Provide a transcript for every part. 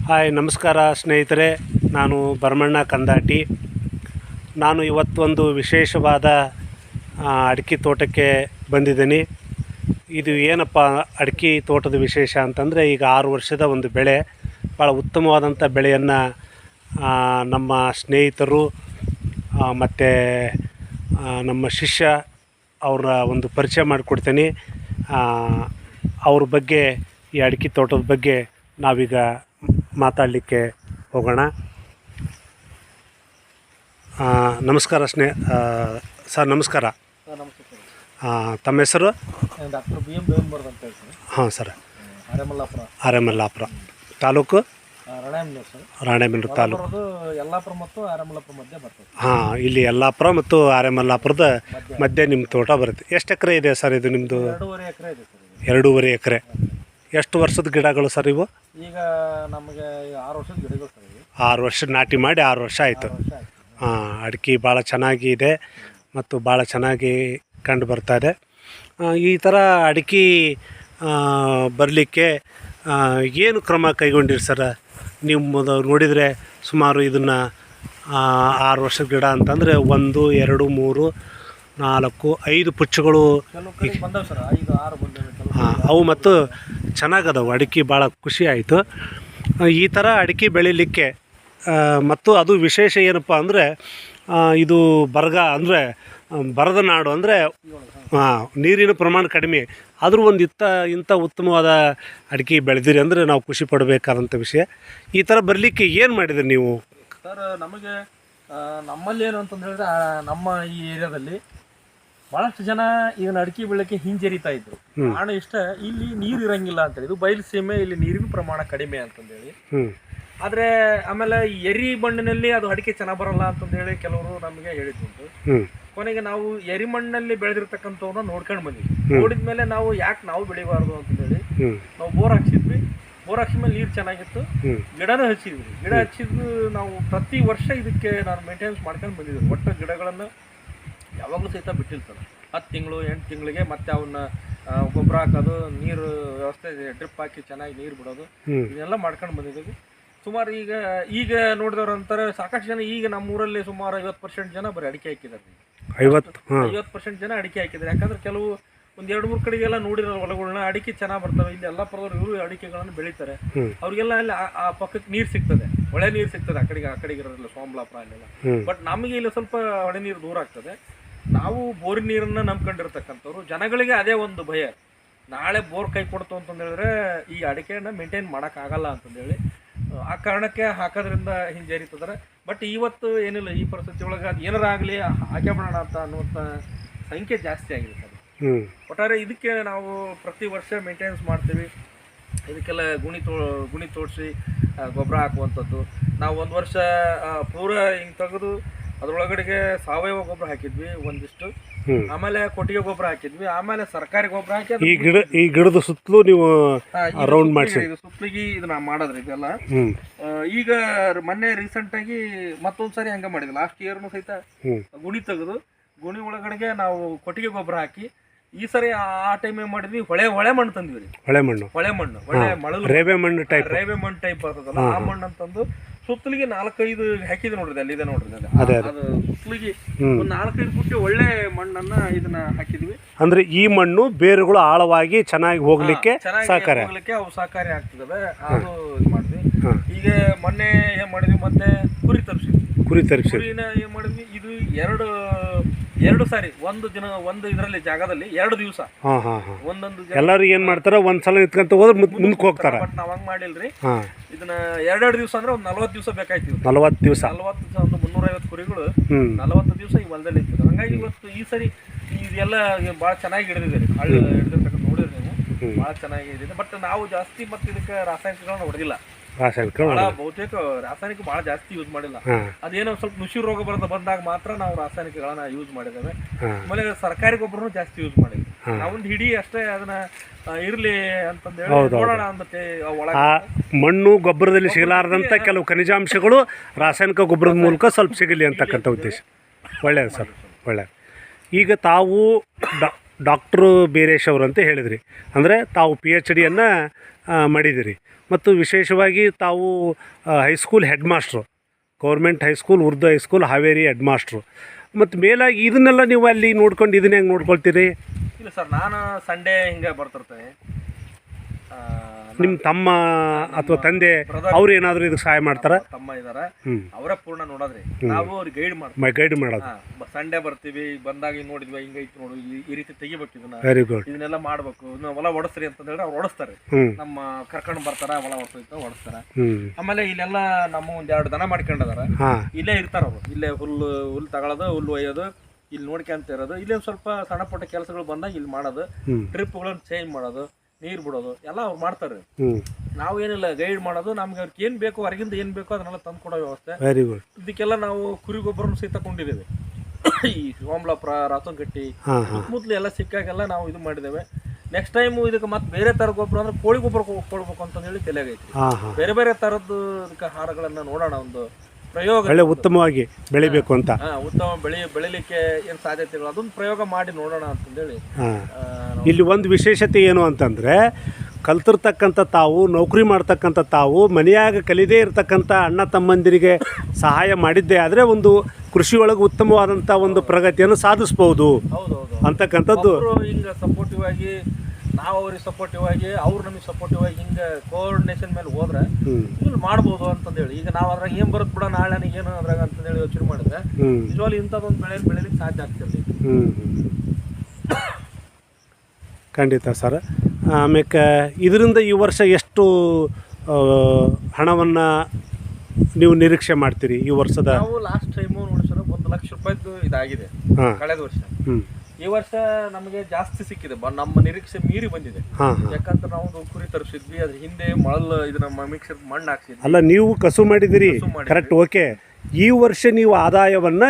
Hi, ನಮಸ್ಕಾರ ಸ್ನೇಹಿತರೆ. ನಾನು ಭರಮಣ್ಣ ಕಂದಾಟಿ. ನಾನು ಇವತ್ತೊಂದು ವಿಶೇಷವಾದ ಅಡಿಕೆ ತೋಟಕ್ಕೆ ಬಂದಿದ್ದೀನಿ. ಇದು ಏನಪ್ಪ ಅಡಿಕೆ ತೋಟದ ವಿಶೇಷ ಅಂತಂದರೆ, ಈಗ 6 ವರ್ಷದ ಒಂದು ಬೆಳೆ, ಭಾಳ ಉತ್ತಮವಾದಂಥ ಬೆಳೆಯನ್ನು ನಮ್ಮ ಸ್ನೇಹಿತರು ಮತ್ತು ನಮ್ಮ ಶಿಷ್ಯ ಅವರ ಒಂದು ಪರಿಚಯ ಮಾಡಿಕೊಡ್ತೀನಿ. ಅವ್ರ ಬಗ್ಗೆ, ಈ ಅಡಿಕೆ ತೋಟದ ಬಗ್ಗೆ ನಾವೀಗ ಮಾತಾಡಲಿಕ್ಕೆ ಹೋಗೋಣ. ನಮಸ್ಕಾರ ಸರ್. ನಮಸ್ಕಾರ. ತಮ್ಮ ಹೆಸರು? ಡಾಕ್ಟರ್ BM ಬೇವನ್ಮರದ ಅಂತ ಹೇಳ್ತೀನಿ. ಹಾಂ ಸರ್. ಆರೆಮಲ್ಲಾಪುರ ತಾಲೂಕು ರಾಣೆಬೆನ್ನೂರು ತಾಲೂಕು ಯಲ್ಲಾಪುರ ಮತ್ತು ಆರೆಮಲ್ಲಾಪುರ ಮಧ್ಯೆ ಬರ್ತದೆ. ಹಾಂ, ಇಲ್ಲಿ ಯಲ್ಲಾಪುರ ಮತ್ತು ಆರೆಮಲ್ಲಾಪುರದ ಮಧ್ಯೆ ನಿಮ್ಮ ತೋಟ ಬರುತ್ತೆ. ಎಷ್ಟು ಎಕರೆ ಇದೆ ಸರ್ ಇದು ನಿಮ್ಮದು? 2.5 ಎಕರೆ ಇದೆ ಸರ್. 2.5 ಎಕರೆ. ಎಷ್ಟು ವರ್ಷದ ಗಿಡಗಳು ಸರ್ ಇವು? ಈಗ ನಮಗೆ 6 ವರ್ಷದ ಗಿಡಗಳು ಸರ್ ಇವು. 6 ವರ್ಷ ನಾಟಿ ಮಾಡಿ 6 ವರ್ಷ ಆಯಿತು. ಹಾಂ, ಅಡಿಕೆ ಭಾಳ ಚೆನ್ನಾಗಿದೆ ಮತ್ತು ಭಾಳ ಚೆನ್ನಾಗಿ ಕಂಡು ಬರ್ತಾ ಇದೆ. ಈ ಥರ ಅಡಿಕೆ ಬರಲಿಕ್ಕೆ ಏನು ಕ್ರಮ ಕೈಗೊಂಡಿರಿ ಸರ್? ನೀವು ನೋಡಿದರೆ ಸುಮಾರು ಇದನ್ನು 6 ವರ್ಷದ ಗಿಡ ಅಂತಂದರೆ 1, 2, 3, 4, 5 ಪುಚ್ಚಗಳು. ಹಾಂ, ಅವು ಮತ್ತು ಚೆನ್ನಾಗದವು. ಅಡಿಕೆ ಭಾಳ ಖುಷಿ ಆಯಿತು. ಈ ಥರ ಅಡಿಕೆ ಬೆಳೀಲಿಕ್ಕೆ ಮತ್ತು ಅದು ವಿಶೇಷ ಏನಪ್ಪ ಅಂದರೆ, ಇದು ಬರಗ ಅಂದರೆ ಬರದ ನಾಡು ಅಂದರೆ ನೀರಿನ ಪ್ರಮಾಣ ಕಡಿಮೆ, ಆದರೂ ಒಂದು ಇಂಥ ಉತ್ತಮವಾದ ಅಡಿಕೆ ಬೆಳೆದಿರಿ ಅಂದರೆ ನಾವು ಖುಷಿ ಪಡಬೇಕಾದಂಥ ವಿಷಯ. ಈ ಥರ ಬರಲಿಕ್ಕೆ ಏನು ಮಾಡಿದ್ರಿ ನೀವು ಸರ್? ನಮಗೆ ನಮ್ಮಲ್ಲಿ ಏನು ಅಂತಂದು ಹೇಳಿದ್ರೆ, ನಮ್ಮ ಈ ಏರಿಯಾದಲ್ಲಿ ಭಾಳಷ್ಟು ಜನ ಇದನ್ನ ಅಡಿಕೆ ಬೆಳೆಕ್ಕೆ ಹಿಂಜರಿತಾ ಇದ್ರು. ಕಾರಣ ಇಷ್ಟ, ಇಲ್ಲಿ ನೀರು ಇರಂಗಿಲ್ಲ ಅಂತೇಳಿ. ಇದು ಬಯಲು ಸೀಮೆ, ಇಲ್ಲಿ ನೀರಿನ ಪ್ರಮಾಣ ಕಡಿಮೆ ಅಂತಂದೇಳಿ. ಆದರೆ ಆಮೇಲೆ ಎರಿ ಮಣ್ಣಿನಲ್ಲಿ ಅದು ಅಡಿಕೆ ಚೆನ್ನಾಗಿ ಬರಲ್ಲ ಅಂತಂದೇಳಿ ಕೆಲವರು ನಮಗೆ ಹೇಳಿದ್ದುಂಟು. ಕೊನೆಗೆ ನಾವು ಎರಿ ಮಣ್ಣಲ್ಲಿ ಬೆಳೆದಿರ್ತಕ್ಕಂಥವ್ರನ್ನ ನೋಡ್ಕೊಂಡು ಬಂದ್ವಿ. ನೋಡಿದ್ಮೇಲೆ ನಾವು ಯಾಕೆ ನಾವು ಬೆಳಿಬಾರ್ದು ಅಂತಂದೇಳಿ ನಾವು ಬೋರ್ ಹಾಕ್ಸಿದ್ವಿ. ಬೋರ್ ಹಾಕ್ಸಿದ್ಮೇಲೆ ನೀರು ಚೆನ್ನಾಗಿತ್ತು, ಗಿಡನೂ ಹಚ್ಚಿದ್ವಿ. ಗಿಡ ಹಚ್ಚಿದ್ದು ನಾವು ಪ್ರತಿ ವರ್ಷ ಇದಕ್ಕೆ ನಾನು ಮೇಂಟೆನೆನ್ಸ್ ಮಾಡ್ಕೊಂಡು ಬಂದಿದ್ವಿ. ಒಟ್ಟು ಗಿಡಗಳನ್ನು ಯಾವಾಗಲೂ ಸಹಿತ ಬಿಟ್ಟಿಲ್ಲ ಸರ್. 10 ತಿಂಗಳು 8 ತಿಂಗಳಿಗೆ ಮತ್ತೆ ಅವನ್ನ ಗೊಬ್ಬರ ಹಾಕೋದು, ನೀರು ವ್ಯವಸ್ಥೆ, ಡ್ರಿಪ್ ಹಾಕಿ ಚೆನ್ನಾಗಿ ನೀರು ಬಿಡೋದು, ಇದನ್ನೆಲ್ಲ ಮಾಡ್ಕೊಂಡು ಬಂದಿದ್ದೀವಿ. ಸುಮಾರು ಈಗ ನೋಡಿದವ್ರು ಅಂತಾರೆ, ಸಾಕಷ್ಟು ಜನ ಈಗ ನಮ್ಮೂರಲ್ಲಿ ಸುಮಾರು 50% ಜನ ಬರೀ ಅಡಿಕೆ ಹಾಕಿದ್ದಾರೆ. 50% ಜನ ಅಡಿಕೆ ಹಾಕಿದ್ದಾರೆ. ಯಾಕಂದ್ರೆ ಕೆಲವು 1-2-3 ಕಡೆಗೆಲ್ಲ ನೋಡಿರೋ ಹೊಲಗಳನ್ನ ಅಡಿಕೆ ಚೆನ್ನಾಗಿ ಬರ್ತವೆ. ಇಲ್ಲಿ ಯಲ್ಲಾಪುರದವ್ರು ಇವರು ಅಡಿಕೆಗಳನ್ನು ಬೆಳೀತಾರೆ. ಅವ್ರಿಗೆಲ್ಲ ಅಲ್ಲಿ ಆ ಪಕ್ಕಕ್ಕೆ ನೀರು ಸಿಗ್ತದೆ, ಒಳ್ಳೆ ನೀರು ಸಿಗ್ತದೆ. ಆ ಕಡೆಗೆ ಇರೋದಿಲ್ಲ, ಸೋಮಲಾಪುರ ಅಲ್ಲೆಲ್ಲ. ಬಟ್ ನಮಗೆ ಇಲ್ಲಿ ಸ್ವಲ್ಪ ಒಳ್ಳೆ ನೀರು ದೂರ ಆಗ್ತದೆ. ನಾವು ಬೋರಿನ ನೀರನ್ನ ನಂಬ್ಕೊಂಡಿರ್ತಕ್ಕಂಥವ್ರು. ಜನಗಳಿಗೆ ಅದೇ ಒಂದು ಭಯ, ನಾಳೆ ಬೋರ್ ಕೈ ಕೊಡ್ತು ಅಂತಂದು ಹೇಳಿದ್ರೆ ಈ ಅಡಿಕೆನ ಮೇಂಟೈನ್ ಮಾಡೋಕ್ಕಾಗಲ್ಲ ಅಂತಂದೇಳಿ ಆ ಕಾರಣಕ್ಕೆ ಹಾಕೋದ್ರಿಂದ ಹಿಂಜರಿತಿದ್ದಾರೆ. ಬಟ್ ಇವತ್ತು ಏನಿಲ್ಲ, ಈ ಪರಿಸ್ಥಿತಿ ಒಳಗೆ ಅದು ಏನಾರ ಆಗಲಿ ಹಾಕೇ ಬಿಡೋಣ ಅಂತ ಅನ್ನುವಂಥ ಸಂಖ್ಯೆ ಜಾಸ್ತಿ ಆಗಿದೆ ಸರ್. ಒಟ್ಟಾರೆ ಇದಕ್ಕೆ ನಾವು ಪ್ರತಿ ವರ್ಷ ಮೇಂಟೆನೆನ್ಸ್ ಮಾಡ್ತೀವಿ. ಇದಕ್ಕೆಲ್ಲ ಗುಣಿ ತೋಡಿಸಿ ಗೊಬ್ಬರ ಹಾಕುವಂಥದ್ದು. ನಾವು 1 ವರ್ಷ ಪೂರ ಹಿಂಗೆ ತೆಗೆದು ಅದ್ರೊಳಗಡೆಗೆ ಸಾವಯವ ಗೊಬ್ಬರ ಹಾಕಿದ್ವಿ ಒಂದಿಷ್ಟು, ಆಮೇಲೆ ಕೊಟ್ಟಿಗೆ ಗೊಬ್ಬರ ಹಾಕಿದ್ವಿ, ಆಮೇಲೆ ಸರ್ಕಾರಿ ಗೊಬ್ಬರ ಹಾಕಿ ಈ ಗಿಡದ ಸುತ್ತಲೂ ನೀವು ರೌಂಡ್ ಮಾಡಿಸಿ ಸುತ್ತಲಿಗೆ ಇದನ್ನ ಮಾಡೋದ್ರಿ ಇದೆಲ್ಲ. ಈಗ ಮೊನ್ನೆ ರೀಸೆಂಟ್ ಆಗಿ ಮತ್ತೊಂದ್ಸರಿ ಹಂಗ ಮಾಡಿದ್ವಿ. ಲಾಸ್ಟ್ ಇಯರ್ನು ಸಹಿತ ಗುಣಿ ತೆಗೆದು ಗುಣಿ ಒಳಗಡೆಗೆ ನಾವು ಕೊಟ್ಟಿಗೆ ಗೊಬ್ಬರ ಹಾಕಿ, ಈ ಸರಿ ಆ ಟೈಮ್ ಏನ್ ಮಾಡಿದ್ವಿ, ಹೊಳೆ ಮಣ್ಣು ತಂದ್ವಿ. ಹೊಳೆ ಮಣ್ಣು ಒಳ್ಳೆ ಮಳಲು ರೇವೆ ಮಣ್ಣು ಟೈಪ್ ಬರ್ತದಲ್ಲ, ಆ ಮಣ್ಣು ಅಂತಂದು ಸುತ್ತಲಿಗೆ 4-5 ಹಾಕಿದ್ವಿ ನೋಡ್ರಿ. ಅಲ್ಲಿ ಇದೆ ನೋಡ್ರಿ, ಅದು ಸುತ್ತಲಿಗೆ ಒಂದು 4-5 ಫುಟ್ ಒಳ್ಳೆ ಮಣ್ಣನ್ನ ಇದನ್ನ ಹಾಕಿದ್ವಿ. ಅಂದ್ರೆ ಈ ಮಣ್ಣು ಬೇರುಗಳು ಆಳವಾಗಿ ಚೆನ್ನಾಗಿ ಹೋಗ್ಲಿಕ್ಕೆ ಅವು ಸಹಕಾರಿ ಆಗ್ತದೆ. ಅದು ಇದು ಮಾಡಿದ್ವಿ. ಈಗ ಮೊನ್ನೆ ಏನ್ ಮಾಡಿದ್ವಿ, ಮತ್ತೆ ಕುರಿ ತರಿಸಿದ್ವಿ. ಏನ್ ಮಾಡಿದ್ವಿ, ಇದು ಎರಡು ಸಾರಿ ಒಂದು ಇದರಲ್ಲಿ ಜಾಗದಲ್ಲಿ 2 ದಿವಸ ಒಂದೊಂದು ಎಲ್ಲರೂ ಏನ್ ಮಾಡ್ತಾರ, ಒಂದ್ಸಲ ನಿಂತ್ಕೊಂತ ಹೋದ್ರೆ ಮುಂದಕ್ಕೆ ಹೋಗ್ತಾರ. ಬಟ್ ನಾವ್ ಹಂಗ್ ಮಾಡಿಲ್ರಿ. ಇದನ್ನ 2 ದಿವಸ ಅಂದ್ರೆ ಒಂದು 40 ದಿವಸ ಬೇಕಾಯ್ತು. 40 ದಿವಸ ಒಂದು 350 ಕುರಿಗಳು 40 ದಿವಸ ಈ ಹೊಲದಲ್ಲಿ ಇರ್ತದೆ. ಹಂಗಾಗಿ ಇವತ್ತು ಈ ಸರಿ ಇದೆಲ್ಲ ಭಾಳ ಚೆನ್ನಾಗಿ ಹಿಡಿದಿದೆ. ಹಳ್ಳಿ ಹಿಡಿದಿರ್ತಕ್ಕಂಥ ನೋಡಿದ್ರೆ ನೀವು ಭಾಳ ಚೆನ್ನಾಗಿ ಹಿಡಿದಿದೆ. ಬಟ್ ನಾವು ಜಾಸ್ತಿ ಮತ್ತೆ ಇದಕ್ಕೆ ರಾಸಾಯನಿಕಗಳನ್ನ ಹೊಡೆದಿಲ್ಲ. ಬಹುತೇಕ ರಾಸಾಯನಿಕ ಭಾಳ ಜಾಸ್ತಿ ಯೂಸ್ ಮಾಡಿಲ್ಲ. ಅದೇನೋ ಸ್ವಲ್ಪ ನುಸಿ ರೋಗ ಬಂದಾಗ ಮಾತ್ರ ನಾವು ರಾಸಾಯನಿಕಗಳನ್ನ ಯೂಸ್ ಮಾಡಿದ್ದೇವೆ. ಆಮೇಲೆ ಸರ್ಕಾರಿ ಗೊಬ್ಬರನು ಜಾಸ್ತಿ ಯೂಸ್ ಮಾಡಿದ್ವಿ. ನಾವೊಂದು ಹಿಡಿ ಅಷ್ಟೇ ಅದನ್ನ ಇರ್ಲಿ ಅಂತಂದೇಳಿ ನೋಡೋಣ ಅಂದತ್ತೆ. ಮಣ್ಣು ಗೊಬ್ಬರದಲ್ಲಿ ಸಿಗಲಾರದಂತ ಕೆಲವು ಖನಿಜಾಂಶಗಳು ರಾಸಾಯನಿಕ ಗೊಬ್ಬರದ ಮೂಲಕ ಸ್ವಲ್ಪ ಸಿಗಲಿ ಅಂತಕ್ಕಂಥ ಉದ್ದೇಶ. ಒಳ್ಳೆಯದು ಸರ್, ಒಳ್ಳೆಯದು. ಈಗ ತಾವು ಡಾಕ್ಟ್ರು ಬೀರೇಶ್ ಅವರು ಅಂತ ಹೇಳಿದ್ರಿ, ಅಂದರೆ ತಾವು PhDಯನ್ನು ಮಾಡಿದಿರಿ. ಮತ್ತು ವಿಶೇಷವಾಗಿ ತಾವು high school head master, government high school, Urdu high school, Haveri head master. ಮತ್ತು ಮೇಲಾಗಿ ಇದನ್ನೆಲ್ಲ ನೀವು ಅಲ್ಲಿ ನೋಡ್ಕೊಂಡು ಇದನ್ನ ಹೆಂಗೆ ನೋಡ್ಕೊಳ್ತೀರಿ? ಇಲ್ಲ ಸರ್, ನಾನು ಸಂಡೇ ಹಿಂಗೆ ಬರ್ತಿರ್ತೇನೆ. ನಿಮ್ಮ ತಮ್ಮ ಅಥವಾ ತಂದೆ ಅವ್ರು ಏನಾದರೂ ಇದಕ್ಕೆ ಸಹಾಯ ಮಾಡ್ತಾರ? ತಮ್ಮ ಇದಾರೆ, ಅವರೇ ಪೂರ್ಣ ನೋಡೋದ್ರಿ. ನಾವು ಅವ್ರಿಗೆ ಗೈಡ್ ಮಾಡ್ತೀವಿ. ಗೈಡ್ ಮಾಡೋದು. ಸಂಡೇ ಬರ್ತೀವಿ, ಬಂದಾಗ ನೋಡಿದ್ವಿ ಹಿಂಗೈತಿ ನೋಡು, ಈ ರೀತಿ ತೆಗಿಬೇಕು, ಇದನ್ನ ವೆರಿ ಗುಡ್, ಇದನ್ನೆಲ್ಲ ಮಾಡ್ಬೇಕು, ಇದನ್ನ ಹೊಲ ಓಡಿಸ್ರಿ ಅಂತ ಹೇಳಿದ್ರೆ ಅವ್ರು ಓಡಿಸ್ತಾರೆ. ನಮ್ಮ ಕರ್ಕೊಂಡು ಬರ್ತಾರ, ಹೊಲ ಓಡಿಸ್ತಾರ. ಆಮೇಲೆ ಇಲ್ಲೆಲ್ಲ ನಮ್ಮ ಒಂದ್ 2 ದನ ಮಾಡ್ಕೊಂಡದಾರ, ಇಲ್ಲೇ ಇರ್ತಾರ ಅವರು. ಇಲ್ಲೇ ಹುಲ್ಲು ತಗೊಳ್ಳೋದು, ಹುಲ್ಲು ಒಯ್ಯೋದು, ಇಲ್ಲಿ ನೋಡ್ಕೊಂತ ಇರೋದು. ಇಲ್ಲೇ ಸ್ವಲ್ಪ ಸಣ್ಣ ಪುಟ್ಟ ಕೆಲಸಗಳು ಬಂದಾಗ ಇಲ್ಲಿ ಮಾಡೋದು, ಟ್ರಿಪ್ಗಳನ್ನು ಚೇಂಜ್ ಮಾಡೋದು, ನೀರು ಬಿಡೋದು ಎಲ್ಲ ಅವ್ರು ಮಾಡ್ತಾರೆ. ನಾವು ಏನಿಲ್ಲ, ಗೈಡ್ ಮಾಡೋದು. ನಮ್ಗೆ ಅವ್ರಿಗೆ ಏನ್ ಬೇಕು, ಹೊರಗಿಂದ ಏನ್ ಬೇಕೋ ಅದನ್ನೆಲ್ಲ ತಂದು ಕೊಡೋ ವ್ಯವಸ್ಥೆ. Very good. ಇದಕ್ಕೆಲ್ಲ ನಾವು ಕುರಿ ಗೊಬ್ಬರನು ಸಹಿತ ಕೊಂಡಿದ್ದೇವೆ. ಈ ಸೋಮಲಾಪುರ, ರಾಸನಕಟ್ಟಿ ಸುತ್ತಮುತ್ತಲು ಎಲ್ಲ ಸಿಕ್ಕಾಗೆಲ್ಲ ನಾವು ಇದು ಮಾಡಿದ್ದೇವೆ. ನೆಕ್ಸ್ಟ್ ಟೈಮ್ ಇದಕ್ಕೆ ಮತ್ತೆ ಬೇರೆ ತರ ಗೊಬ್ಬರ ಅಂದ್ರೆ ಕೋಳಿ ಗೊಬ್ಬರ ಕೊಡ್ಬೇಕು ಅಂತ ಹೇಳಿ ತಲೆಗೈತಿ. ಬೇರೆ ಬೇರೆ ತರದ್ದು ಇದಕ್ಕೆ ಆಹಾರಗಳನ್ನ ನೋಡೋಣ, ಒಂದು ಪ್ರಯೋಗ, ಒಳ್ಳೆ ಉತ್ತಮವಾಗಿ ಬೆಳಿಬೇಕು ಅಂತ. ಉತ್ತಮ ಬೆಳಿಲಿಕ್ಕೆ ಏನ್ ಸಾಧ್ಯತೆಗಳು ಅದೊಂದು ಪ್ರಯೋಗ ಮಾಡಿ ನೋಡೋಣ ಅಂತಂದೇಳಿ. ಇಲ್ಲಿ ಒಂದು ವಿಶೇಷತೆ ಏನು ಅಂತಂದ್ರೆ, ಕಲ್ತಿರ್ತಕ್ಕಂಥ ತಾವು, ನೌಕರಿ ಮಾಡ್ತಕ್ಕಂಥ ತಾವು, ಮನೆಯಾಗ ಕಲಿದೇ ಇರತಕ್ಕಂಥ ಅಣ್ಣ ತಮ್ಮಂದಿರಿಗೆ ಸಹಾಯ ಮಾಡಿದ್ದೇ ಆದರೆ ಒಂದು ಕೃಷಿಯೊಳಗೆ ಉತ್ತಮವಾದಂಥ ಒಂದು ಪ್ರಗತಿಯನ್ನು ಸಾಧಿಸ್ಬೋದು ಅಂತಕ್ಕಂಥದ್ದು. ಹಿಂಗೆ ಸಪೋರ್ಟಿವ್ ಆಗಿ, ನಾವು ಅವ್ರಿಗೆ ಸಪೋರ್ಟಿವ್ ಆಗಿ, ಅವ್ರು ನಮಗೆ ಸಪೋರ್ಟಿವ್ ಆಗಿ, ಹಿಂಗೆ ಕೋಆರ್ಡಿನೇಷನ್ ಮೇಲೆ ಹೋದ್ರೆ ಇಲ್ಲಿ ಮಾಡ್ಬೋದು ಅಂತಂದೇಳಿ. ಈಗ ನಾವು ಅದ್ರಾಗ ಏನ್ ಬರುತ್ತೆ ಬಿಡ, ನಾಳೆ ಏನು ಅದ್ರಾಗ ಅಂತಂದೇಳಿ ಯೋಚನೆ ಮಾಡಿದ್ರೆ ನಿಜವಾಗ್ಲೂ ಇಂಥದ್ದೊಂದು ಬೆಳಿಲಿಕ್ಕೆ ಸಾಧ್ಯ ಆಗ್ತಿರ್ಲಿ. ಖಂಡಿತ ಸರ್. ಆಮೇಲೆ ಇದರಿಂದ ಈ ವರ್ಷ ಎಷ್ಟು ಹಣವನ್ನು ನೀವು ನಿರೀಕ್ಷೆ ಮಾಡ್ತೀರಿ ಈ ವರ್ಷದ? ನಾವು ಲಾಸ್ಟ್ ಟೈಮು ನೋಡಿ ಸರ್, 1 ಲಕ್ಷ ರೂಪಾಯಿದ್ದು ಇದಾಗಿದೆ ಕಳೆದ ವರ್ಷ. ಈ ವರ್ಷ ನಮಗೆ ಜಾಸ್ತಿ ಸಿಕ್ಕಿದೆ, ನಮ್ಮ ನಿರೀಕ್ಷೆ ಮೀರಿ ಬಂದಿದೆ. ಯಾಕಂದ್ರೆ ನಾವು ಕುರಿ ತರಿಸಿದ್ವಿ, ಅದ್ರ ಹಿಂದೆ ಮಳಲ್ ಇದನ್ನ ಮಿಕ್ಸರ್ ಮಣ್ಣು ಹಾಕ್ಸಿದ್ವಿ. ಅಲ್ಲ, ನೀವು ಕಸು ಮಾಡಿದಿರಿ, ಕರೆಕ್ಟ್, ಓಕೆ. ಈ ವರ್ಷ ನೀವು ಆದಾಯವನ್ನ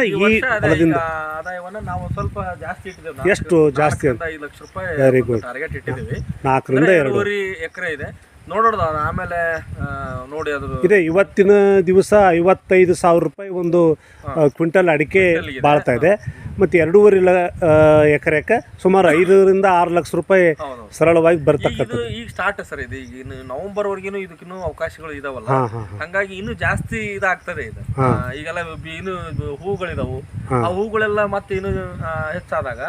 ಆದಾಯವನ್ನ ನಾವು ಸ್ವಲ್ಪ ಜಾಸ್ತಿ ಇಟ್ಟಿದ್ದೇವೆ. ಎಷ್ಟು ಜಾಸ್ತಿ? 5 ಲಕ್ಷ ರೂಪಾಯಿ ಟಾರ್ಗೆಟ್ ಇಟ್ಟಿದ್ದೀವಿ. 4ರಿಂದ 2 ಎಕರೆ ಇದೆ, ನೋಡೋದು ಆಮೇಲೆ ನೋಡಿ. ಅದು ಇದೆ, ಇವತ್ತಿನ ದಿವಸ 55,000 ರೂಪಾಯಿ ಒಂದು ಕ್ವಿಂಟಲ್ ಅಡಿಕೆ ಬಾಳ್ತಾ ಇದೆ. ಮತ್ತು 2.5 ಎಕರೆಕ್ಕೆ ಸುಮಾರು 5ರಿಂದ 6 ಲಕ್ಷ ರೂಪಾಯಿ ಸರಳವಾಗಿ ಬರ್ತಕ್ಕಂಥದ್ದು. ಈಗ ಸ್ಟಾರ್ಟ್ ಸರ್ ಇದು. ಈಗ ಇನ್ನು ನವೆಂಬರ್ ವರೆಗಿನೂ ಇದಕ್ಕಿನ್ನೂ ಅವಕಾಶಗಳು ಇದಾವಲ್ಲ, ಹಂಗಾಗಿ ಇನ್ನೂ ಜಾಸ್ತಿ ಇದಾಗ್ತದೆ ಇದು. ಈಗೆಲ್ಲ ಇನ್ನು ಹೂಗಳಿದಾವು, ಆ ಹೂಗಳೆಲ್ಲ ಮತ್ತೆ ಇನ್ನು ಹೆಚ್ಚಾದಾಗ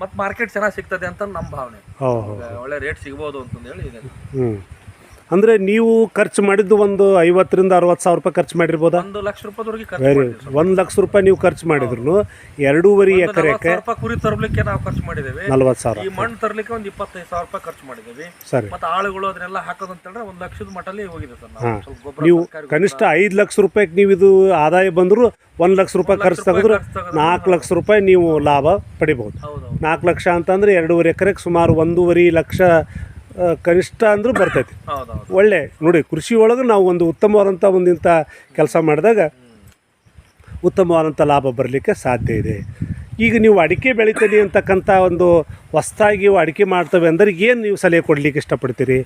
ಮತ್ತೆ ಮಾರ್ಕೆಟ್ ಚೆನ್ನಾಗಿ ಸಿಗ್ತದೆ ಅಂತ ನಮ್ಮ ಭಾವನೆ. ಒಳ್ಳೆ ರೇಟ್ ಸಿಗ್ಬೋದು ಅಂತಂದು ಹೇಳಿ ಇದೆ. ಅಂದರೆ ನೀವು ಖರ್ಚು ಮಾಡಿದ್ದು ಒಂದು 50,000ರಿಂದ 60,000 ರೂಪಾಯಿ ಖರ್ಚು ಮಾಡಿರ್ಬೋದಾ? 1 ಲಕ್ಷ ರೂಪಾಯಿವರೆಗೆ ಖರ್ಚು 1 ಲಕ್ಷ ರೂಪಾಯಿ ನೀವು ಖರ್ಚು ಮಾಡಿದ್ರು 2.5 ಎಕರೆಗೆ ಕುರಿ ತರಲಿಕ್ಕೆ ನಾವು ಖರ್ಚು ಮಾಡಿದ್ದೇವೆ 40,000. ಈ ಮಣ್ಣು ತರಲಿಕ್ಕೆ ಒಂದು 25,000 ರೂಪಾಯಿ ಖರ್ಚು ಮಾಡಿದ್ದೇವೆ. ಸರಿ. ಮತ್ತೆ ಆಳುಗಳು ಅದನ್ನೆಲ್ಲ ಹಾಕೋದು ಅಂತಂದ್ರೆ 1 ಲಕ್ಷದ ಮಟ್ಟಲ್ಲಿ ಹೋಗಿದೆ ಸರ್. ನೀವು ಕನಿಷ್ಠ 5 ಲಕ್ಷ ರೂಪಾಯಿಗೆ ನೀವು ಇದು ಆದಾಯ ಬಂದರೂ 1 ಲಕ್ಷ ರೂಪಾಯಿ ಖರ್ಚು ತೆಗೆದ್ರು 4 ಲಕ್ಷ ರೂಪಾಯಿ ನೀವು ಲಾಭ ಪಡಿಬಹುದು. 4 ಲಕ್ಷ ಅಂತಂದ್ರೆ 2.5 ಎಕರೆಗೆ ಸುಮಾರು 1.5 ಲಕ್ಷ ಕನಿಷ್ಠ ಅಂದ್ರೂ ಬರ್ತೈತಿ. ಒಳ್ಳೆ ನೋಡಿ, ಕೃಷಿ ಒಳಗೆ ನಾವು ಒಂದು ಉತ್ತಮವಾದಂಥ ಒಂದಿಂಥ ಕೆಲಸ ಮಾಡಿದಾಗ ಉತ್ತಮವಾದಂಥ ಲಾಭ ಬರಲಿಕ್ಕೆ ಸಾಧ್ಯ ಇದೆ. ಈಗ ನೀವು ಅಡಿಕೆ ಬೆಳಿತೀರಿ ಅಂತಕ್ಕಂಥ ಒಂದು ಹೊಸದಾಗಿ ಅಡಿಕೆ ಮಾಡ್ತವೆ ಅಂದ್ರೆ ಏನು ನೀವು ಸಲಹೆ ಕೊಡ್ಲಿಕ್ಕೆ ಇಷ್ಟಪಡ್ತೀರಿ?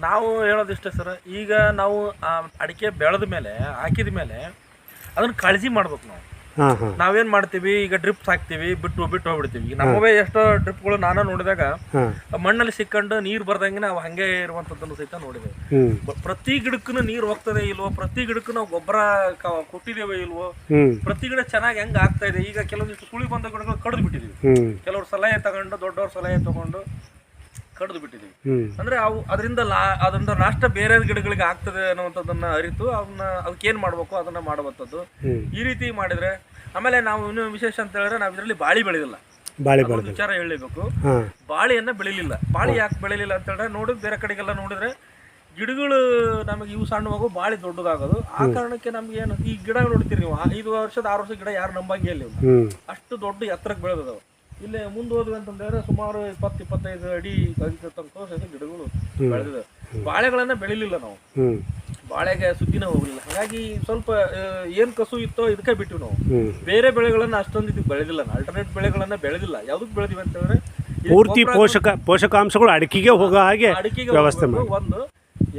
ನಾವು ಹೇಳೋದಿಷ್ಟೇ ಸರ್, ಈಗ ನಾವು ಅಡಿಕೆ ಬೆಳೆದ ಮೇಲೆ, ಹಾಕಿದ ಮೇಲೆ ಅದನ್ನ ಕಾಳಜಿ ಮಾಡ್ಬೇಕು. ನಾವು ನಾವೇನ್ ಮಾಡ್ತೀವಿ, ಈಗ ಡ್ರಿಪ್ಸ್ ಹಾಕ್ತಿವಿ, ಬಿಟ್ಟು ಹೋಗ್ಬಿಡ್ತೀವಿ. ನಮ್ಮವೇ ಎಷ್ಟೋ ಡ್ರಿಪ್ಗಳು ನಾನು ನೋಡಿದಾಗ ಮಣ್ಣಲ್ಲಿ ಸಿಕ್ಕೊಂಡು ನೀರು ಬರ್ದಂಗೆ ನಾವು ಹಂಗೆ ಇರುವಂತದ್ದನ್ನು ಸಹಿತ ನೋಡಿದ್ದೇವೆ. ಪ್ರತಿ ಗಿಡಕ್ಕೂ ನೀರು ಹೋಗ್ತದೆ ಇಲ್ವೋ, ಪ್ರತಿ ಗಿಡಕ್ಕೂ ನಾವು ಗೊಬ್ಬರ ಕೊಟ್ಟಿದ್ದೇವೆ ಇಲ್ವೋ, ಪ್ರತಿ ಗಿಡ ಚೆನ್ನಾಗಿ ಹೆಂಗ್ ಆಗ್ತಾ ಇದೆ. ಈಗ ಕೆಲವೊಂದಿಷ್ಟು ಸುಳಿ ಬಂದ ಗಿಡಗಳು ಕಡ್ದು ಬಿಟ್ಟಿದೀವಿ, ಕೆಲವ್ರು ಸಲಹೆ ತಗೊಂಡು, ದೊಡ್ಡವ್ರ ಸಲಹೆ ತಗೊಂಡು ಕಡ್ದು ಬಿಟ್ಟಿದೀವಿ. ಅಂದ್ರೆ ಅವು ಅದರಿಂದ ನಾಷ್ಟ ಬೇರೆ ಗಿಡಗಳಿಗೆ ಆಗ್ತದೆ ಅನ್ನುವಂಥದ್ದನ್ನ ಅರಿತು ಅದಕ್ಕೇನ್ ಮಾಡ್ಬೇಕು ಅದನ್ನ ಮಾಡುವಂಥದ್ದು ಈ ರೀತಿ ಮಾಡಿದ್ರೆ. ಆಮೇಲೆ ನಾವು ಇನ್ನೂ ವಿಶೇಷ ಅಂತ ಹೇಳಿದ್ರೆ, ನಾವು ಇದರಲ್ಲಿ ಬಾಳಿ ಬೆಳೆದಿಲ್ಲ, ವಿಚಾರ ಹೇಳಲೇಬೇಕು. ಬಾಳಿಯನ್ನ ಬೆಳಿಲಿಲ್ಲ. ಬಾಳಿ ಯಾಕೆ ಬೆಳಿಲಿಲ್ಲ ಅಂತ ಹೇಳಿದ್ರೆ, ನೋಡಿದ್ ಬೇರೆ ಕಡೆಗೆಲ್ಲ ನೋಡಿದ್ರೆ ಗಿಡಗಳು ನಮಗೆ ಇವು ಸಣ್ಣವಾಗು, ಬಾಳಿ ದೊಡ್ಡದಾಗೋದು. ಆ ಕಾರಣಕ್ಕೆ ನಮ್ಗೆ ಏನು, ಈ ಗಿಡ ನೋಡ್ತೀರಿ ನೀವು, 5 ವರ್ಷದ 6 ವರ್ಷದ ಗಿಡ ಯಾರು ನಂಬಂಗೆ ಇಲ್ಲ, ಅಷ್ಟು ದೊಡ್ಡ ಎತ್ತರಕ್ಕೆ ಬೆಳೆದವು. ಇಲ್ಲೇ ಮುಂದೆ ಹೋದ್ವಿ ಅಂತಂದ್ರೆ ಸುಮಾರು 20-25 ಅಡಿ ತನಕ ಗಿಡಗಳು ಬೆಳೆದಿದೆ. ಬಾಳೆಗಳನ್ನ ಬೆಳಿಲಿಲ್ಲ ನಾವು, ಬಾಳೆಗೆ ಸುದ್ದಿನ ಹೋಗ್ಲಿಲ್ಲ. ಹಾಗಾಗಿ ಸ್ವಲ್ಪ ಏನ್ ಕಸು ಇತ್ತೋ ಇದಕ್ಕೆ ಬಿಟ್ಟು ನಾವು ಬೇರೆ ಬೆಳೆಗಳನ್ನ ಅಷ್ಟೊಂದು ಇದಕ್ಕೆ ಬೆಳೆದಿಲ್ಲ. ಆಲ್ಟರ್ನೇಟ್ ಬೆಳೆಗಳನ್ನ ಬೆಳೆದಿಲ್ಲ. ಯಾವ್ದಕ್ ಬೆಳೆದಿವಿ ಅಂತ ಹೇಳಿದ್ರೆ, ಪೂರ್ತಿ ಪೋಷಕಾಂಶಗಳು ಅಡಿಕೆಗೆ ಹೋಗೋ ಹಾಗೆ ವ್ಯವಸ್ಥೆ ಮಾಡಿ. ಒಂದು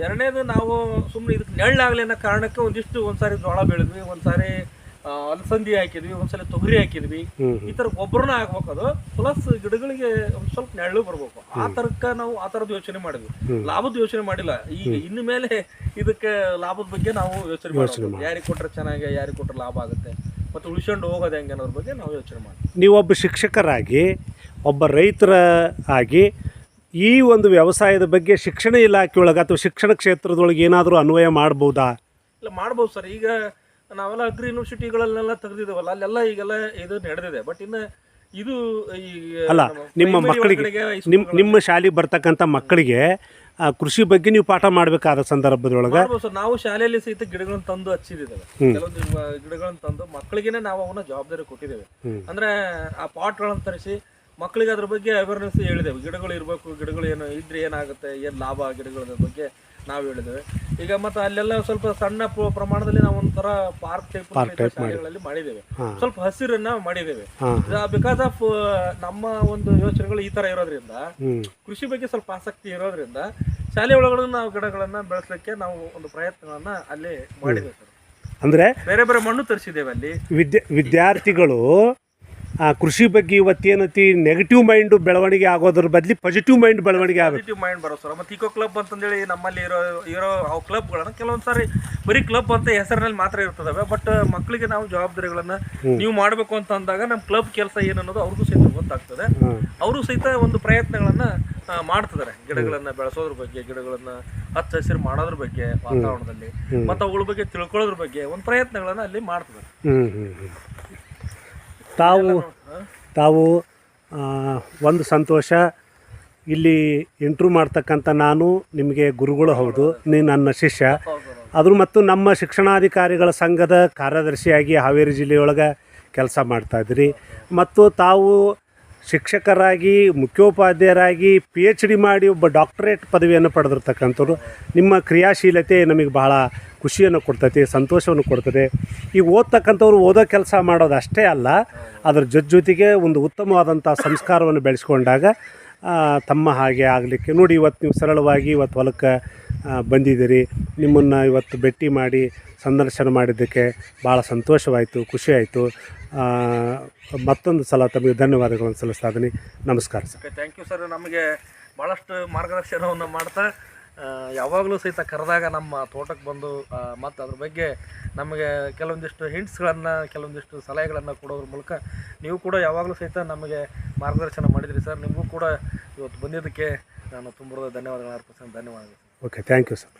ಎರಡನೇದು, ನಾವು ಸುಮ್ಮನೆ ಇದಕ್ಕೆ ನೆಳ್ಳಾಗ್ಲಿ ಅನ್ನೋ ಕಾರಣಕ್ಕೆ ಒಂದಿಷ್ಟು ಒಂದ್ಸಾರಿ ಜೋಳ ಬೆಳೆದ್ವಿ, ಒಂದ್ಸಾರಿ ಅಲಸಂದಿ ಹಾಕಿದ್ವಿ, ಒಂದ್ಸಲ ತೊಗರಿ ಹಾಕಿದ್ವಿ. ಈ ತರ ಗೊಬ್ಬರನ ಹಾಕ್ಬೇಕು, ಅದು ಪ್ಲಸ್ ಗಿಡಗಳಿಗೆ ಒಂದ್ ಸ್ವಲ್ಪ ನೆರಳು ಬರ್ಬೇಕು. ಆ ತರಕ್ಕ ನಾವು ಆ ತರದ ಯೋಚನೆ ಮಾಡಿದ್ವಿ, ಲಾಭದ ಯೋಚನೆ ಮಾಡಿಲ್ಲ. ಈಗ ಇನ್ನು ಮೇಲೆ ಇದಕ್ಕೆ ಲಾಭದ ಬಗ್ಗೆ ನಾವು ಯೋಚನೆ ಮಾಡ್ತೀವಿ, ಯಾರಿಗೆ ಕೊಟ್ರೆ ಚೆನ್ನಾಗಿ, ಯಾರಿಗೆ ಕೊಟ್ರೆ ಲಾಭ ಆಗುತ್ತೆ, ಮತ್ತೆ ಉಳಿಸ್ಕೊಂಡು ಹೋಗೋದು ಹೆಂಗೆ ಅನ್ನೋದ್ರ ಬಗ್ಗೆ ನಾವು ಯೋಚನೆ ಮಾಡ್ತೀವಿ. ನೀವೊಬ್ಬ ಶಿಕ್ಷಕರಾಗಿ, ಒಬ್ಬ ರೈತರ ಆಗಿ ಈ ಒಂದು ವ್ಯವಸಾಯದ ಬಗ್ಗೆ ಶಿಕ್ಷಣ ಇಲಾಖೆಯೊಳಗೆ ಅಥವಾ ಶಿಕ್ಷಣ ಕ್ಷೇತ್ರದೊಳಗೆ ಏನಾದರೂ ಅನ್ವಯ ಮಾಡ್ಬೋದಾ? ಇಲ್ಲ, ಮಾಡ್ಬೋದು ಸರ್. ಈಗ ನಾವೆಲ್ಲ ಅಗ್ರಿ ಯೂನಿವರ್ಸಿಟಿಗಳಲ್ಲೆಲ್ಲ ತೆಗೆದಿದ್ದೇವಲ್ಲ, ಅಲ್ಲೆಲ್ಲ ಈಗೆಲ್ಲ ಇದು ನಡೆದಿದೆ. ಬಟ್ ಇನ್ನು ಇದು ಅಲ್ಲ, ನಿಮ್ಮ ಮಕ್ಕಳಿಗೆ ನಿಮ್ಮ ಶಾಲೆಗೆ ಬರ್ತಕ್ಕಂಥ ಮಕ್ಕಳಿಗೆ ಕೃಷಿ ಬಗ್ಗೆ ನೀವು ಪಾಠ ಮಾಡಬೇಕಾದ ಸಂದರ್ಭದೊಳಗೆ ಸರ್, ನಾವು ಶಾಲೆಯಲ್ಲಿ ಸಹಿತ ಗಿಡಗಳನ್ನ ತಂದು ಹಚ್ಚಿದ್ದೇವೆ. ಕೆಲವೊಂದು ಗಿಡಗಳನ್ನ ತಂದು ಮಕ್ಕಳಿಗೇನೆ ನಾವು ಅವನ್ನ ಜವಾಬ್ದಾರಿ ಕೊಟ್ಟಿದ್ದೇವೆ. ಅಂದ್ರೆ ಆ ಪಾಟ್ಗಳನ್ನ ತರಿಸಿ ಮಕ್ಕಳಿಗೆ ಅದ್ರ ಬಗ್ಗೆ ಅವೇರ್ನೆಸ್ ಹೇಳಿದ್ದೇವೆ. ಗಿಡಗಳು ಇರಬೇಕು, ಗಿಡಗಳು ಏನು ಇದ್ರೆ ಏನಾಗುತ್ತೆ, ಏನು ಲಾಭ ಗಿಡಗಳ ಬಗ್ಗೆ ನಾವು ಹೇಳಿದ್ದೇವೆ. ಈಗ ಮತ್ತೆ ಅಲ್ಲೆಲ್ಲ ಸ್ವಲ್ಪ ಸಣ್ಣ ಪ್ರಮಾಣದಲ್ಲಿ ನಾವು ಒಂಥರ ಪಾರ್ಕ್ ಟೈಪ್ ಶಾಲೆಗಳಲ್ಲಿ ಮಾಡಿದ್ದೇವೆ, ಸ್ವಲ್ಪ ಹಸಿರನ್ನ ಮಾಡಿದ್ದೇವೆ. ಬಿಕಾಸ್ ಆಫ್ ನಮ್ಮ ಒಂದು ಯೋಚನೆಗಳು ಈ ತರ ಇರೋದ್ರಿಂದ, ಕೃಷಿ ಬಗ್ಗೆ ಸ್ವಲ್ಪ ಆಸಕ್ತಿ ಇರೋದ್ರಿಂದ ಶಾಲೆ ಒಳಗಡೆ ನಾವು ಗಿಡಗಳನ್ನ ಬೆಳೆಸಲಿಕ್ಕೆ ನಾವು ಒಂದು ಪ್ರಯತ್ನಗಳನ್ನ ಅಲ್ಲಿ ಮಾಡಿದ್ದೇವೆ ಸರ್. ಅಂದ್ರೆ ಬೇರೆ ಬೇರೆ ಮಣ್ಣು ತರಿಸಿದ್ದೇವೆ ಅಲ್ಲಿ. ವಿದ್ಯಾರ್ಥಿಗಳು ಕೃಷಿ ಬಗ್ಗೆ ಇವತ್ತೇನತಿ ನೆಗೆಟಿವ್ ಮೈಂಡ್ ಬೆಳವಣಿಗೆ ಆಗೋದ್ರ ಬದಲಿ ಪಾಸಿಟಿವ್ ಮೈಂಡ್ ಬೆಳವಣಿಗೆ ಆಗುತ್ತೆ, ಪಾಸಿಟಿವ್ ಮೈಂಡ್ ಬರೋ ಸರ್. ಮತ್ತೆ ಇಕೋ ಕ್ಲಬ್ ಅಂತಂದೇಳಿ ನಮ್ಮಲ್ಲಿ ಇರೋ ಅವು ಕ್ಲಬ್ಗಳನ್ನ ಕೆಲವೊಂದು ಸಾರಿ ಬರೀ ಕ್ಲಬ್ ಅಂತ ಹೆಸರಿನಲ್ಲಿ ಮಾತ್ರ ಇರ್ತದವೆ. ಬಟ್ ಮಕ್ಕಳಿಗೆ ನಾವು ಜವಾಬ್ದಾರಿಗಳನ್ನ ನೀವು ಮಾಡಬೇಕು ಅಂತ ಅಂದಾಗ ನಮ್ಮ ಕ್ಲಬ್ ಕೆಲಸ ಏನನ್ನೋದು ಅವ್ರಿಗೂ ಸಹಿತ ಗೊತ್ತಾಗ್ತದೆ. ಅವರು ಸಹಿತ ಒಂದು ಪ್ರಯತ್ನಗಳನ್ನ ಮಾಡ್ತಿದ್ದಾರೆ, ಗಿಡಗಳನ್ನ ಬೆಳೆಸೋದ್ರ ಬಗ್ಗೆ, ಗಿಡಗಳನ್ನ ಹಚ್ಚ ಹಸಿರು ಮಾಡೋದ್ರ ಬಗ್ಗೆ, ವಾತಾವರಣದಲ್ಲಿ ಮತ್ತೆ ಅವುಗಳ ಬಗ್ಗೆ ತಿಳ್ಕೊಳ್ಳೋದ್ರ ಬಗ್ಗೆ ಒಂದು ಪ್ರಯತ್ನಗಳನ್ನ ಅಲ್ಲಿ ಮಾಡ್ತಿದ್ದಾರೆ. ತಾವು ಒಂದು ಸಂತೋಷ, ಇಲ್ಲಿ ಇಂಟ್ರ್ಯೂ ಮಾಡ್ತಕ್ಕಂಥ ನಾನು ನಿಮಗೆ ಗುರುಗಳು ಹೌದು, ನೀನು ನನ್ನ ಶಿಷ್ಯ. ಅದ್ರ ಮತ್ತು ನಮ್ಮ ಶಿಕ್ಷಣಾಧಿಕಾರಿಗಳ ಸಂಘದ ಕಾರ್ಯದರ್ಶಿಯಾಗಿ ಹಾವೇರಿ ಜಿಲ್ಲೆಯೊಳಗೆ ಕೆಲಸ ಮಾಡ್ತಾಯಿದ್ರಿ. ಮತ್ತು ತಾವು ಶಿಕ್ಷಕರಾಗಿ, ಮುಖ್ಯೋಪಾಧ್ಯಾಯರಾಗಿ PhD ಮಾಡಿ ಒಬ್ಬ ಡಾಕ್ಟರೇಟ್ ಪದವಿಯನ್ನು ಪಡೆದಿರ್ತಕ್ಕಂಥವ್ರು. ನಿಮ್ಮ ಕ್ರಿಯಾಶೀಲತೆ ನಮಗೆ ಬಹಳ ಖುಷಿಯನ್ನು ಕೊಡ್ತೈತಿ, ಸಂತೋಷವನ್ನು ಕೊಡ್ತದೆ. ಈಗ ಓದ್ತಕ್ಕಂಥವ್ರು ಓದೋ ಕೆಲಸ ಮಾಡೋದು ಅಷ್ಟೇ ಅಲ್ಲ, ಅದರ ಜೊತೆಗೆ ಒಂದು ಉತ್ತಮವಾದಂಥ ಸಂಸ್ಕಾರವನ್ನು ಬೆಳೆಸ್ಕೊಂಡಾಗ ತಮ್ಮ ಹಾಗೆ ಆಗಲಿಕ್ಕೆ ನೋಡಿ. ಇವತ್ತು ನೀವು ಸರಳವಾಗಿ ಇವತ್ತು ಹೊಲಕ್ಕೆ ಬಂದಿದ್ದೀರಿ, ನಿಮ್ಮನ್ನು ಇವತ್ತು ಭೇಟಿ ಮಾಡಿ ಸಂದರ್ಶನ ಮಾಡಿದ್ದಕ್ಕೆ ಭಾಳ ಸಂತೋಷವಾಯಿತು, ಖುಷಿಯಾಯಿತು. ಮತ್ತೊಂದು ಸಲ ತಮಗೆ ಧನ್ಯವಾದಗಳನ್ನು ಸಲ್ಲಿಸ್ತಾ ಇದ್ದೀನಿ. ನಮಸ್ಕಾರ ಸರ್. Thank you sir. ನಮಗೆ ಭಾಳಷ್ಟು ಮಾರ್ಗದರ್ಶನವನ್ನು ಮಾಡ್ತಾ ಯಾವಾಗಲೂ ಸಹಿತ ಕರೆದಾಗ ನಮ್ಮ ತೋಟಕ್ಕೆ ಬಂದು ಮತ್ತು ಅದ್ರ ಬಗ್ಗೆ ನಮಗೆ ಕೆಲವೊಂದಿಷ್ಟು ಹಿಂಟ್ಸ್ಗಳನ್ನು, ಕೆಲವೊಂದಿಷ್ಟು ಸಲಹೆಗಳನ್ನು ಕೊಡೋದ್ರ ಮೂಲಕ ನೀವು ಕೂಡ ಯಾವಾಗಲೂ ಸಹಿತ ನಮಗೆ ಮಾರ್ಗದರ್ಶನ ಮಾಡಿದ್ರಿ ಸರ್. ನಿಮಗೂ ಕೂಡ ಇವತ್ತು ಬಂದಿದ್ದಕ್ಕೆ ನಾನು ತುಂಬ ಧನ್ಯವಾದಗಳನ್ನು ಅರ್ಪಿಸ್ತೀನಿ. ಧನ್ಯವಾದಗಳು. Okay, thank you sir.